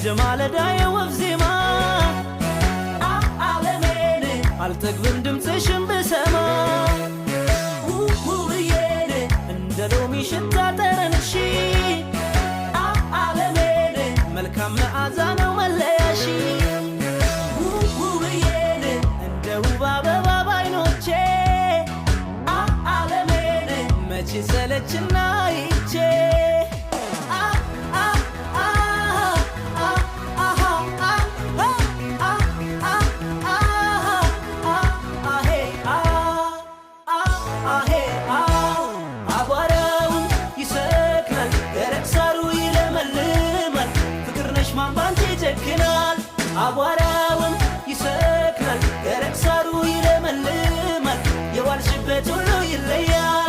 እንደማለዳ የወፍ ዜማ ዓለሜን አልጠግብም ድምፅሽን ብሰማ ውብዬን እንደ ሎሚ ሽታ ጠረንሽ ዓለሜን መልካም መዓዛ ነው መለያሽ ውብዬን እንደ ውብ አበባ ባይኖቼ ዓለሜን መቼ ሰለችና ይቼ አቧራውን ይሰክናል ደረቅ ሳሩ ይለመልማል የዋልሽበት ሁሉ ይለያል